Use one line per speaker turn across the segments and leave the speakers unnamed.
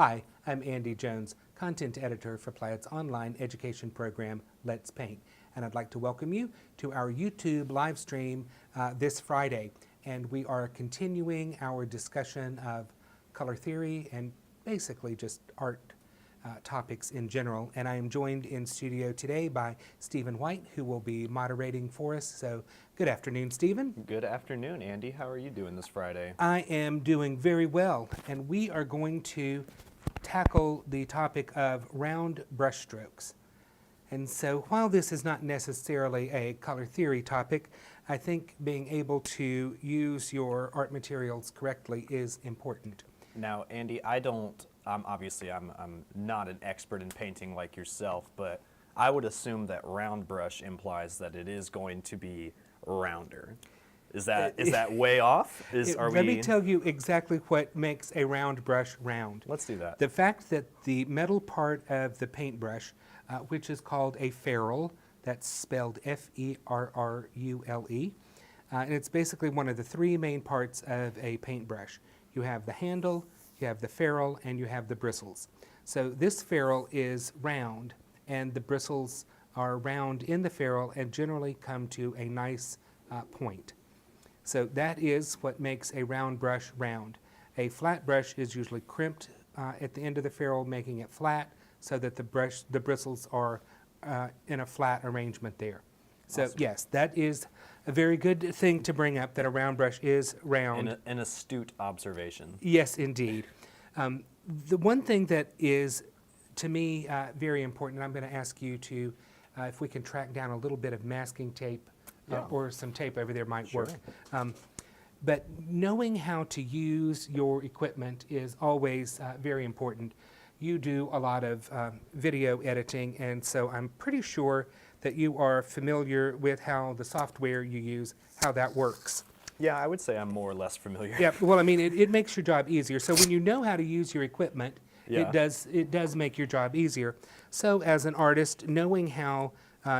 Hi, I'm Andy Jones, content editor for Plaid's online education program, Let's Paint. And I'd like to welcome you to our YouTube live stream this Friday. And we are continuing our discussion of color theory and basically just art topics in general. And I am joined in studio today by Stephen White, who will be moderating for us. So good afternoon, Stephen.
Good afternoon, Andy. How are you doing this Friday?
I am doing very well, and we are going to tackle the topic of round brushstrokes. And so while this is not necessarily a color theory topic, I think being able to use your art materials correctly is important.
Now, Andy, I'm not an expert in painting like yourself, but I would assume that round brush implies that it is going to be rounder. Is that way off?
Let me tell you exactly what makes a round brush round.
Let's do that.
The fact that the metal part of the paintbrush, which is called a ferrule, that's spelled F-E-R-R-U-L-E, and it's basically one of the three main parts of a paintbrush. You have the handle, you have the ferrule, and you have the bristles. So this ferrule is round, and the bristles are round in the ferrule and generally come to a nice point. So that is what makes a round brush round. A flat brush is usually crimped at the end of the ferrule, making it flat so that the bristles are in a flat arrangement there. So
Awesome.
Yes, that is a very good thing to bring up, that a round brush is round.
An astute observation.
Yes, indeed. The one thing that is, to me, very important, I'm going to ask you to, if we can track down a little bit of masking tape, or some tape over there might
Sure.
work. But knowing how to use your equipment is always very important. You do a lot of video editing, and so I'm pretty sure that you are familiar with how the software you use, how that works.
Yeah, I would say I'm more or less familiar.
Yeah, well, I mean, it makes your job easier. So when you know how to use your equipment,
Yeah.
it does make your job easier. So as an artist, knowing how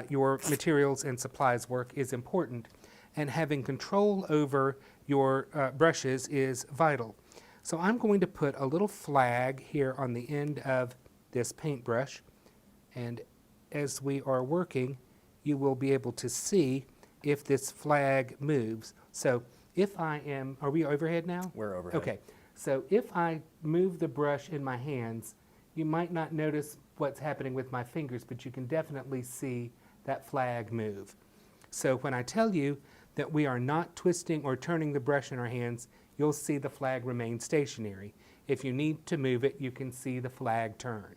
your materials and supplies work is important, and having control over your brushes is vital. So I'm going to put a little flag here on the end of this paintbrush, and as we are working, you will be able to see if this flag moves. So if I am, are we overhead now?
We're overhead.
Okay, so if I move the brush in my hands, you might not notice what's happening with my fingers, but you can definitely see that flag move. So when I tell you that we are not twisting or turning the brush in our hands, you'll see the flag remain stationary. If you need to move it, you can see the flag turn.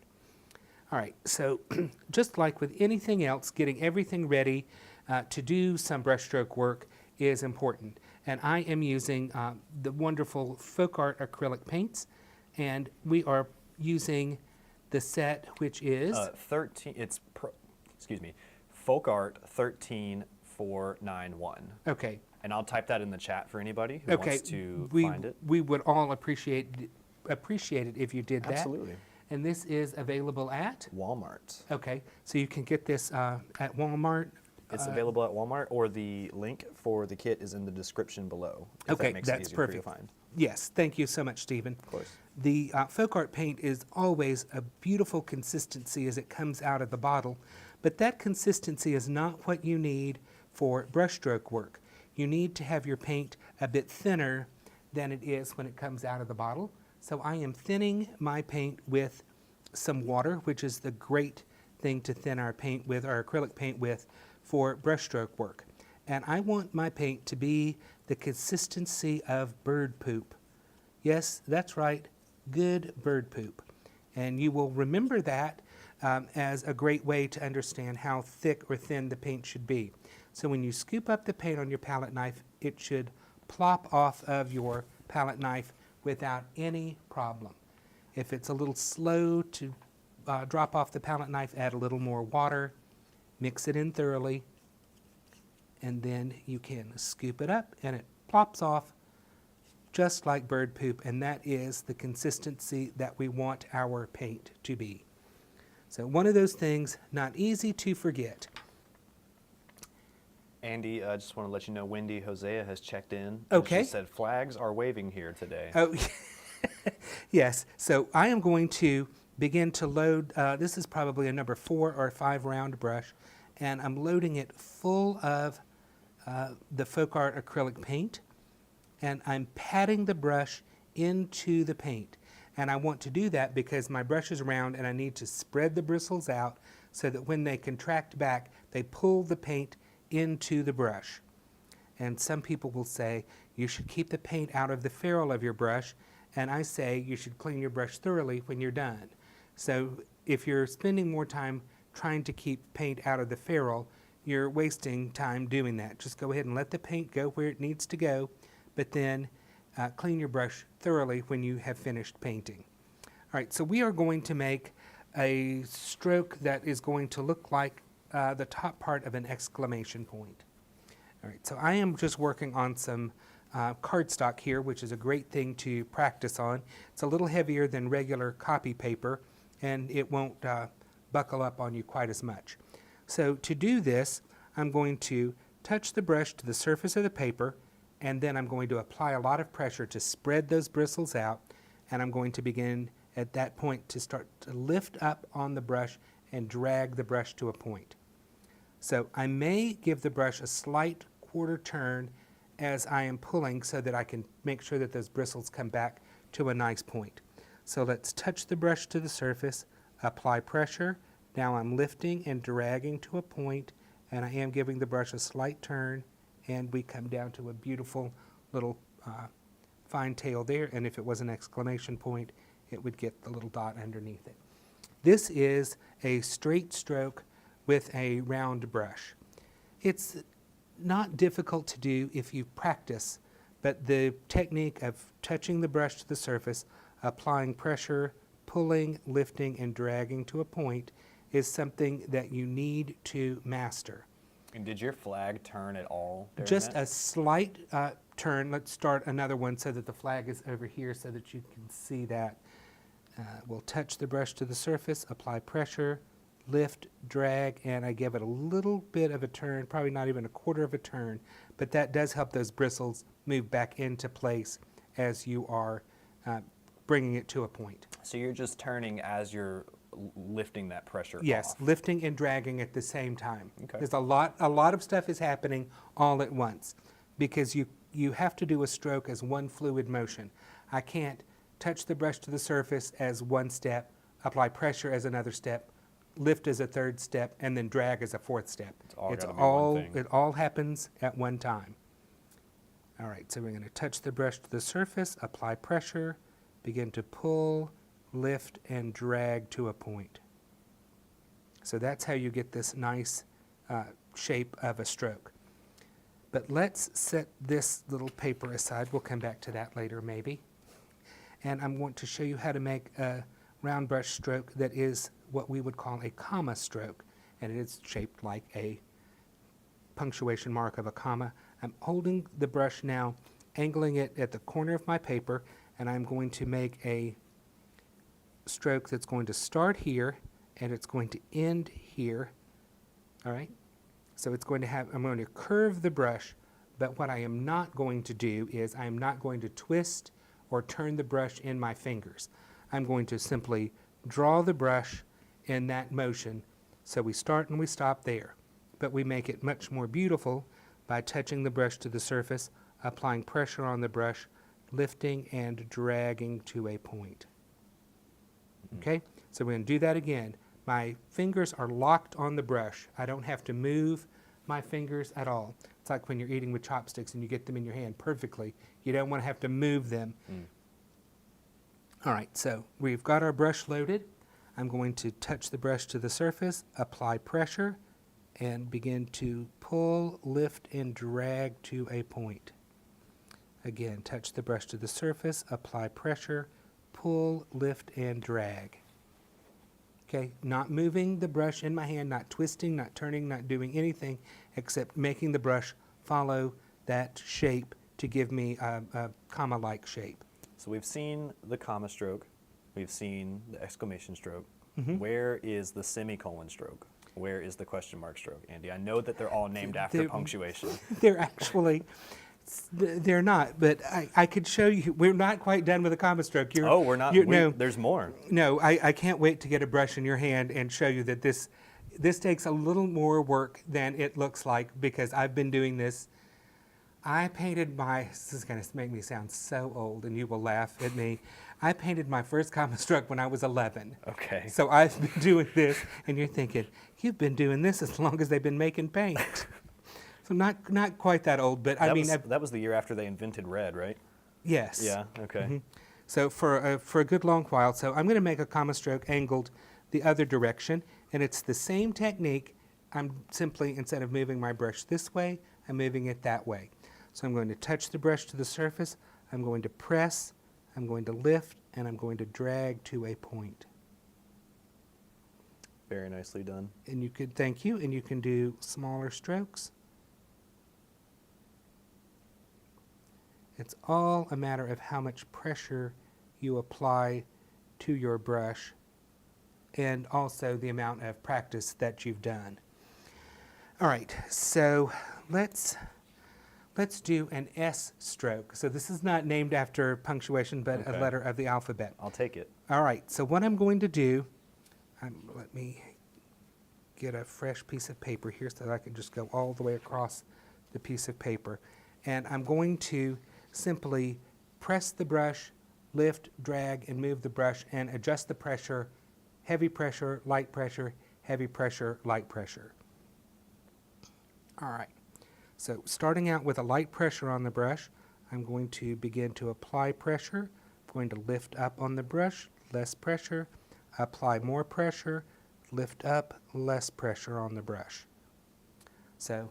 All right, so just like with anything else, getting everything ready to do some brushstroke work is important. And I am using the wonderful Folk Art acrylic paints, and we are using the set, which is
Folk Art 13491.
Okay.
And I'll type that in the chat for anybody who wants to find it.
We would all appreciate it if you did that.
Absolutely.
And this is available at?
Walmart.
Okay, so you can get this at Walmart.
It's available at Walmart, or the link for the kit is in the description below. If
Okay,
that makes
that's
it easier
perfect.
for you to find.
Yes, thank you so much, Stephen.
Of course.
The Folk Art paint is always a beautiful consistency as it comes out of the bottle, but that consistency is not what you need for brushstroke work. You need to have your paint a bit thinner than it is when it comes out of the bottle. So I am thinning my paint with some water, which is the great thing to thin our paint with, our acrylic paint with, for brushstroke work. And I want my paint to be the consistency of bird poop. Yes, that's right, good bird poop. And you will remember that as a great way to understand how thick or thin the paint should be. So when you scoop up the paint on your palette knife, it should plop off of your palette knife without any problem. If it's a little slow to drop off the palette knife, add a little more water, mix it in thoroughly, and then you can scoop it up and it plops off just like bird poop, and that is the consistency that we want our paint to be. So one of those things not easy to forget.
Andy, I just want to let you know Wendy Hosea has checked in.
Okay.
She said flags are waving here today.
Oh, Yes, so I am going to begin to load, this is probably a number 4 or 5 round brush, and I'm loading it full of the Folk Art acrylic paint, and I'm patting the brush into the paint. And I want to do that because my brush is round and I need to spread the bristles out so that when they contract back, they pull the paint into the brush. And some people will say you should keep the paint out of the ferrule of your brush, and I say you should clean your brush thoroughly when you're done. So if you're spending more time trying to keep paint out of the ferrule, you're wasting time doing that. Just go ahead and let the paint go where it needs to go, but then clean your brush thoroughly when you have finished painting. All right, so we are going to make a stroke that is going to look like the top part of an exclamation point. All right, so I am just working on some cardstock here, which is a great thing to practice on. It's a little heavier than regular copy paper, and it won't buckle up on you quite as much. So to do this, I'm going to touch the brush to the surface of the paper, and then I'm going to apply a lot of pressure to spread those bristles out, and I'm going to begin at that point to start to lift up on the brush and drag the brush to a point. So I may give the brush a slight quarter turn as I am pulling so that I can make sure that those bristles come back to a nice point. So let's touch the brush to the surface, apply pressure. Now I'm lifting and dragging to a point, and I am giving the brush a slight turn, and we come down to a beautiful little fine tail there, and if it was an exclamation point, it would get the little dot underneath it. This is a straight stroke with a round brush. It's not difficult to do if you practice, but the technique of touching the brush to the surface, applying pressure, pulling, lifting, and dragging to a point is something that you need to master.
And did your flag turn at all during
Just
that?
a slight turn. Let's start another one so that the flag is over here so that you can see that. We'll touch the brush to the surface, apply pressure, lift, drag, and I give it a little bit of a turn, probably not even a quarter of a turn, but that does help those bristles move back into place as you are bringing it to a point.
So you're just turning as you're lifting that pressure
Yes,
off.
lifting and dragging at the same time.
Okay.
There's a lot of stuff is happening all at once because you have to do a stroke as one fluid motion. I can't touch the brush to the surface as one step, apply pressure as another step, lift as a third step, and then drag as a fourth step.
It's gotta be one thing.
It all happens at one time. All right, so we're going to touch the brush to the surface, apply pressure, begin to pull, lift, and drag to a point. So that's how you get this nice shape of a stroke. But let's set this little paper aside. We'll come back to that later maybe. And I'm going to show you how to make a round brush stroke that is what we would call a comma stroke. And it is shaped like a punctuation mark of a comma. I'm holding the brush now, angling it at the corner of my paper, and I'm going to make a stroke that's going to start here and it's going to end here. All right? So it's going to have, I'm going to curve the brush, but what I am not going to do is I am not going to twist or turn the brush in my fingers. I'm going to simply draw the brush in that motion. So we start and we stop there, but we make it much more beautiful by touching the brush to the surface, applying pressure on the brush, lifting and dragging to a point. Okay, so we're going to do that again. My fingers are locked on the brush. I don't have to move my fingers at all. It's like when you're eating with chopsticks and you get them in your hand perfectly. You don't want to have to move them. All right, so we've got our brush loaded. I'm going to touch the brush to the surface, apply pressure, and begin to pull, lift, and drag to a point. Again, touch the brush to the surface, apply pressure, pull, lift, and drag. Okay, not moving the brush in my hand, not twisting, not turning, not doing anything except making the brush follow that shape to give me a comma-like shape.
So we've seen the comma stroke, we've seen the exclamation stroke.
Mm-hmm.
Where is the semicolon stroke? Where is the question mark stroke, Andy? I know that they're all named after punctuation.
They're actually They're not, but I could show you. We're not quite done with the common stroke.
Oh, we're not.
No,
There's more.
no, I can't wait to get a brush in your hand and show you that this takes a little more work than it looks like, because I've been doing this. I painted this is going to make me sound so old, and you will laugh at me. I painted my first common stroke when I was 11.
Okay.
So I've been doing this, and you're thinking, you've been doing this as long as they've been making paint. So not quite that old, but I mean...
that was the year after they invented red, right?
Yes.
Yeah, okay.
So for a good long while, so I'm going to make a common stroke angled the other direction, and it's the same technique. I'm simply, instead of moving my brush this way, I'm moving it that way. So I'm going to touch the brush to the surface, I'm going to press, I'm going to lift, and I'm going to drag to a point.
Very nicely done.
And you could, thank you, and you can do smaller strokes. It's all a matter of how much pressure you apply to your brush, and also the amount of practice that you've done. All right, so let's do an S stroke. So this is not named after punctuation, but
Okay.
a letter of the alphabet.
I'll take it.
All right, so what I'm going to do, let me get a fresh piece of paper here so that I can just go all the way across the piece of paper. And I'm going to simply press the brush, lift, drag, and move the brush, and adjust the pressure, heavy pressure, light pressure, heavy pressure, light pressure. All right, so starting out with a light pressure on the brush, I'm going to begin to apply pressure. I'm going to lift up on the brush, less pressure, apply more pressure, lift up, less pressure on the brush. So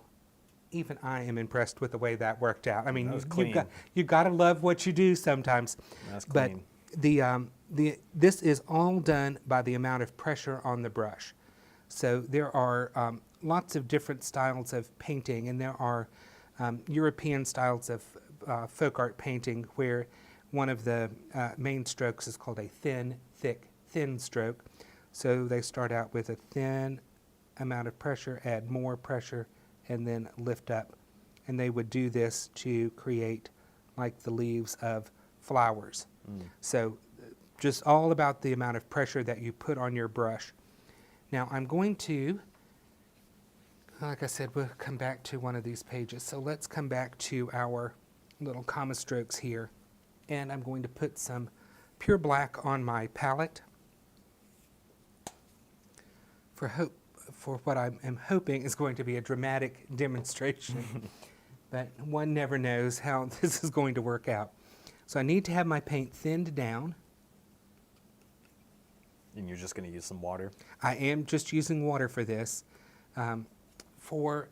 even I am impressed with the way that worked out. I mean,
That was clean.
you got to love what you do sometimes.
That's
But
clean.
this is all done by the amount of pressure on the brush. So there are lots of different styles of painting, and there are European styles of folk art painting where one of the main strokes is called a thin, thick, thin stroke. So they start out with a thin amount of pressure, add more pressure, and then lift up. And they would do this to create like the leaves of flowers. So just all about the amount of pressure that you put on your brush. Now I'm going to, like I said, we'll come back to one of these pages. So let's come back to our little common strokes here. And I'm going to put some pure black on my palette for what I am hoping is going to be a dramatic demonstration. But one never knows how this is going to work out. So I need to have my paint thinned down.
And you're just going to use some water?
I am just using water for this. For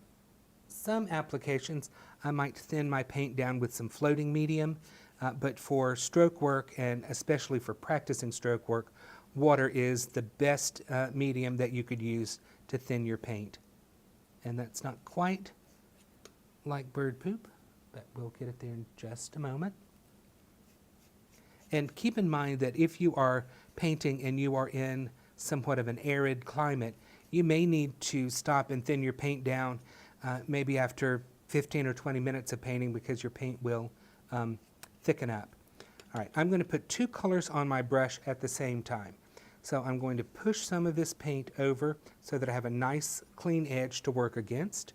some applications, I might thin my paint down with some floating medium, but for stroke work, and especially for practicing stroke work, water is the best medium that you could use to thin your paint. And that's not quite like bird poop, but we'll get it there in just a moment. And keep in mind that if you are painting and you are in somewhat of an arid climate, you may need to stop and thin your paint down maybe after 15 or 20 minutes of painting, because your paint will thicken up. All right, I'm going to put two colors on my brush at the same time. So I'm going to push some of this paint over so that I have a nice clean edge to work against.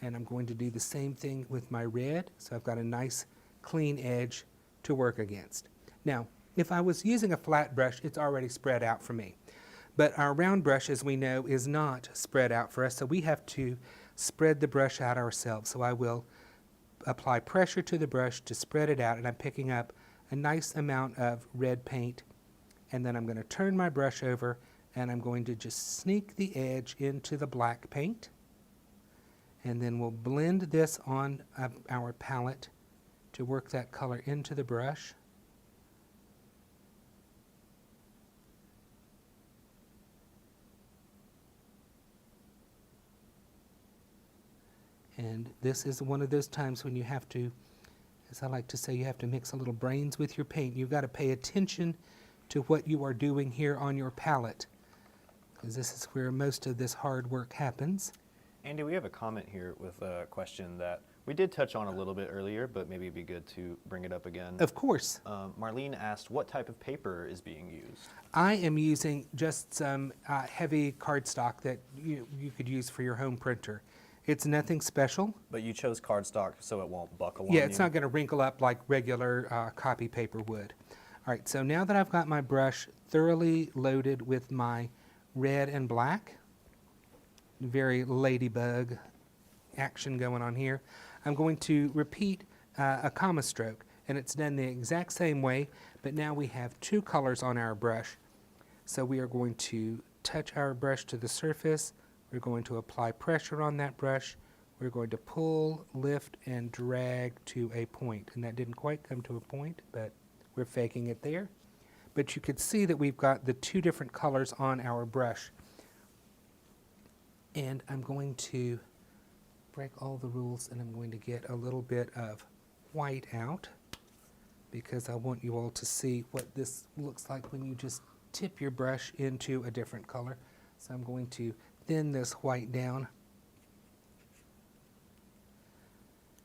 And I'm going to do the same thing with my red, so I've got a nice clean edge to work against. Now, if I was using a flat brush, it's already spread out for me. But our round brush, as we know, is not spread out for us, so we have to spread the brush out ourselves. So I will apply pressure to the brush to spread it out, and I'm picking up a nice amount of red paint. And then I'm going to turn my brush over, and I'm going to just sneak the edge into the black paint. And then we'll blend this on our palette to work that color into the brush. And this is one of those times when you have to, as I like to say, you have to mix a little brains with your paint. You've got to pay attention to what you are doing here on your palette, because this is where most of this hard work happens.
Andy, we have a comment here with a question that We did touch on a little bit earlier, but maybe it'd be good to bring it up again.
Of course.
Marlene asked what type of paper is being used.
I am using just some heavy cardstock that you could use for your home printer. It's nothing special.
But you chose cardstock so it won't buckle on
Yeah,
you.
it's not going to wrinkle up like regular copy paper would. All right, so now that I've got my brush thoroughly loaded with my red and black, very ladybug action going on here, I'm going to repeat a comma stroke, and it's done the exact same way, but now we have two colors on our brush. So we are going to touch our brush to the surface, we're going to apply pressure on that brush, we're going to pull, lift, and drag to a point. And that didn't quite come to a point, but we're faking it there. But you could see that we've got the two different colors on our brush. And I'm going to break all the rules, and I'm going to get a little bit of white out because I want you all to see what this looks like when you just tip your brush into a different color. So I'm going to thin this white down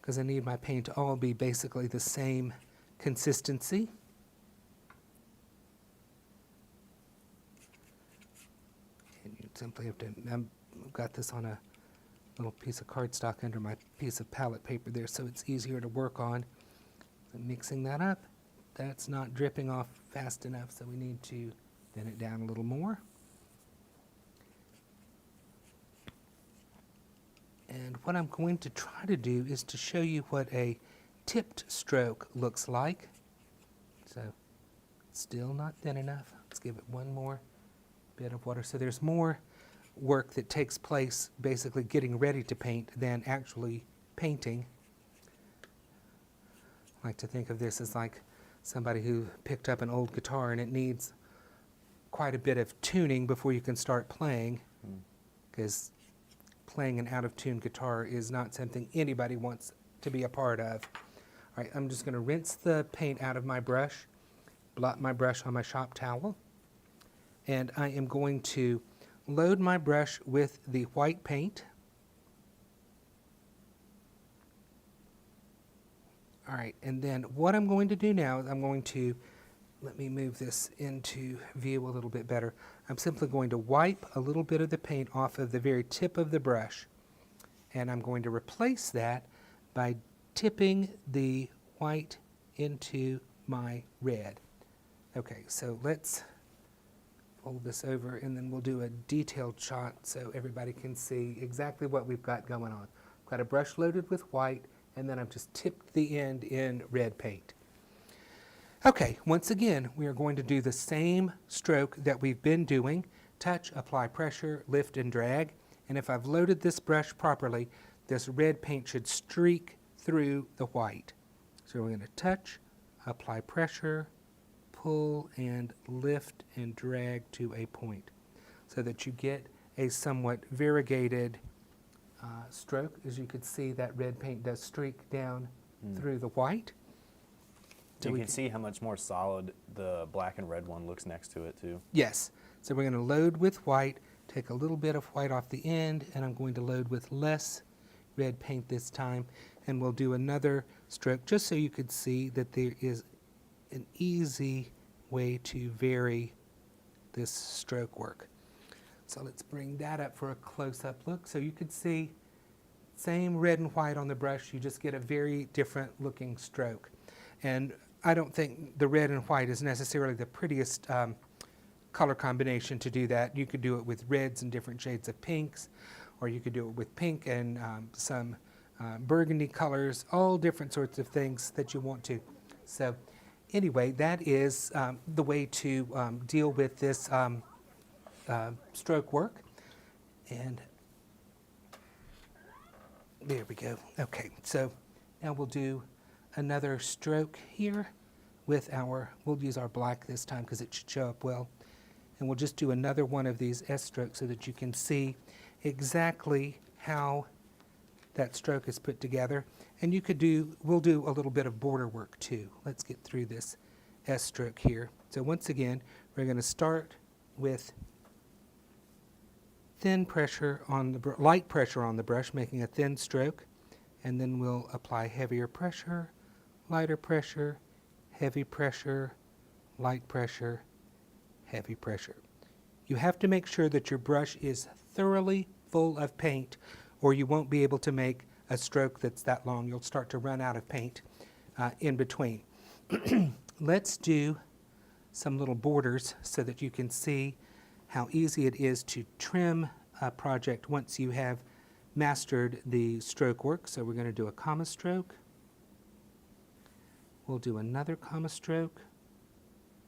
because I need my paint to all be basically the same consistency. And you simply have to, I've got this on a little piece of cardstock under my piece of palette paper there, so it's easier to work on. I'm mixing that up. That's not dripping off fast enough, so we need to thin it down a little more. And what I'm going to try to do is to show you what a tipped stroke looks like. So, still not thin enough. Let's give it one more bit of water. So there's more work that takes place basically getting ready to paint than actually painting. I like to think of this as like somebody who picked up an old guitar and it needs quite a bit of tuning before you can start playing, because playing an out-of-tune guitar is not something anybody wants to be a part of. All right, I'm just going to rinse the paint out of my brush, blot my brush on my shop towel, and I am going to load my brush with the white paint. All right, and then what I'm going to do now is I'm going to, let me move this into view a little bit better. I'm simply going to wipe a little bit of the paint off of the very tip of the brush, and I'm going to replace that by tipping the white into my red. Okay, so let's fold this over, and then we'll do a detailed shot so everybody can see exactly what we've got going on. I've got a brush loaded with white, and then I've just tipped the end in red paint. Okay, once again, we are going to do the same stroke that we've been doing. Touch, apply pressure, lift, and drag. And if I've loaded this brush properly, this red paint should streak through the white. So we're going to touch, apply pressure, pull, and lift and drag to a point so that you get a somewhat variegated stroke. As you can see, that red paint does streak down through the white. So
you can see how much more solid the black and red one looks next to it too.
Yes. So we're going to load with white, take a little bit of white off the end, and I'm going to load with less red paint this time, and we'll do another stroke just so you could see that there is an easy way to vary this stroke work. So let's bring that up for a close-up look. So you could see same red and white on the brush, you just get a very different looking stroke. And I don't think the red and white is necessarily the prettiest color combination to do that. You could do it with reds and different shades of pinks, or you could do it with pink and some burgundy colors, all different sorts of things that you want to. So anyway, that is the way to deal with this stroke work. And there we go. Okay, so now we'll do another stroke here with our, we'll use our black this time because it should show up well. And we'll just do another one of these S strokes so that you can see exactly how that stroke is put together. And you could do, we'll do a little bit of border work too. Let's get through this S stroke here. So once again, we're going to start with thin pressure on the light pressure on the brush, making a thin stroke. and then we'll apply heavier pressure, lighter pressure, heavy pressure, light pressure, heavy pressure. You have to make sure that your brush is thoroughly full of paint, or you won't be able to make a stroke that's that long. You'll start to run out of paint in between. Let's do some little borders so that you can see how easy it is to trim a project once you have mastered the stroke work. So we're going to do a comma stroke. We'll do another comma stroke,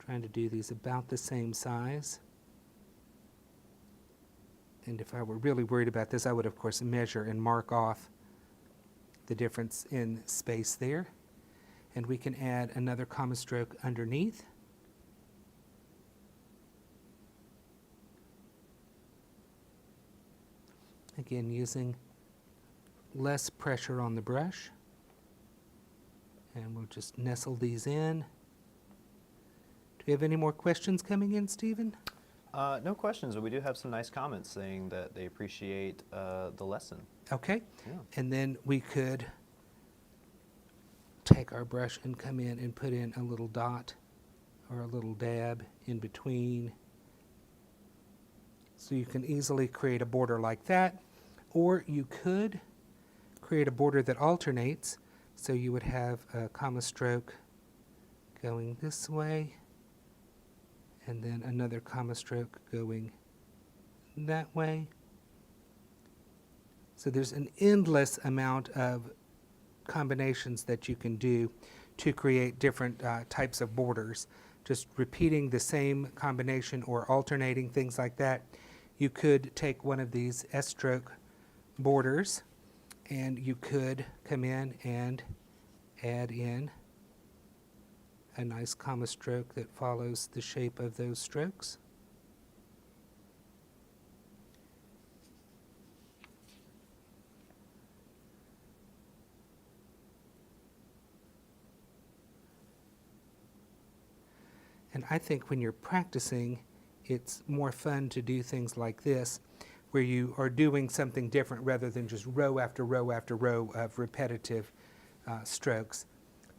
trying to do these about the same size. And if I were really worried about this, I would, of course, measure and mark off the difference in space there. And we can add another comma stroke underneath. Again, using less pressure on the brush. And we'll just nestle these in. Do we have any more questions coming in, Stephen?
No questions, but we do have some nice comments saying that they appreciate the lesson.
Okay.
Yeah.
And then we could take our brush and come in and put in a little dot or a little dab in between. So you can easily create a border like that. Or you could create a border that alternates. So you would have a comma stroke going this way, and then another comma stroke going that way. So there's an endless amount of combinations that you can do to create different types of borders. Just repeating the same combination or alternating, things like that. You could take one of these S-stroke borders and you could come in and add in a nice comma stroke that follows the shape of those strokes. And I think when you're practicing, it's more fun to do things like this, where you are doing something different rather than just row after row after row of repetitive strokes.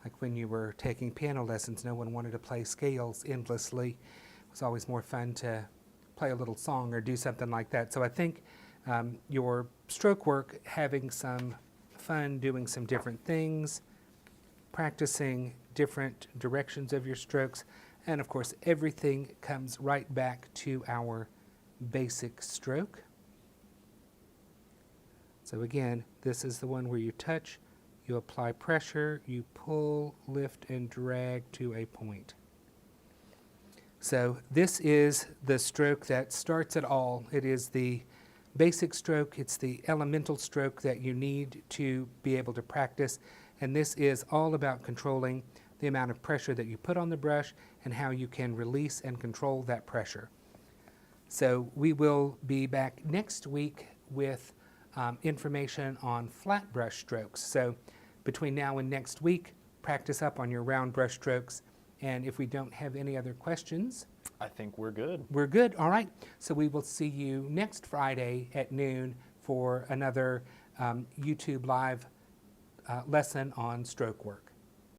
Like when you were taking piano lessons, no one wanted to play scales endlessly. It was always more fun to play a little song or do something like that. So I think your stroke work, having some fun doing some different things, practicing different directions of your strokes, and of course everything comes right back to our basic stroke. So again, this is the one where you touch, you apply pressure, you pull, lift, and drag to a point. So this is the stroke that starts it all. It is the basic stroke, it's the elemental stroke that you need to be able to practice, and this is all about controlling the amount of pressure that you put on the brush and how you can release and control that pressure. So we will be back next week with information on flat brush strokes. So between now and next week, practice up on your round brush strokes. And if we don't have any other questions,
I think we're good.
We're good. All right. So we will see you next Friday at noon for another YouTube live lesson on stroke work.